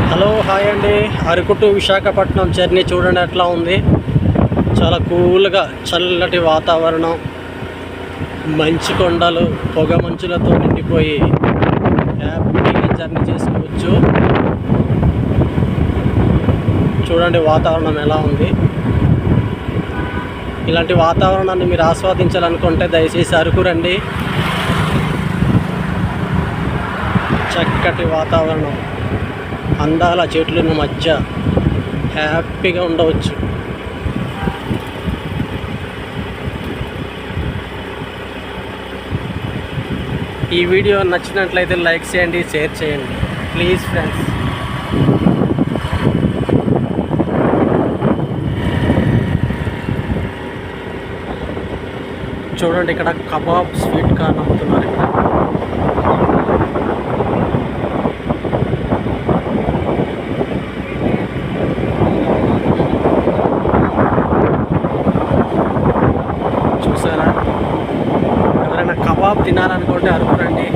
Hello hi అండి. Araku to Visakhapatnam journey చూడండి ఎట్లా ఉంది. చాలా కూల్గా చల్లటి వాతావరణం, మంచు కొండలు, పొగ మంచులతో నిండిపోయి హ్యాపీగా జర్నీ చేసుకోవచ్చు. చూడండి వాతావరణం ఎలా ఉంది. ఇలాంటి వాతావరణాన్ని మీరు ఆస్వాదించాలనుకుంటే దయచేసి అరకు రండి. చక్కటి వాతావరణం, అందాల చెట్ల మధ్య హ్యాపీగా ఉండవచ్చు. ఈ వీడియో నచ్చినట్లయితే లైక్ చేయండి, షేర్ చేయండి ప్లీజ్ ఫ్రెండ్స్. చూడండి ఇక్కడ కబాబ్ స్వీట్ కార్న్ అమ్ముతున్నారు. ఇక్కడ చూసారా, ఎవరైనా కబాబ్ తినాలనుకుంటే అరకు రండి.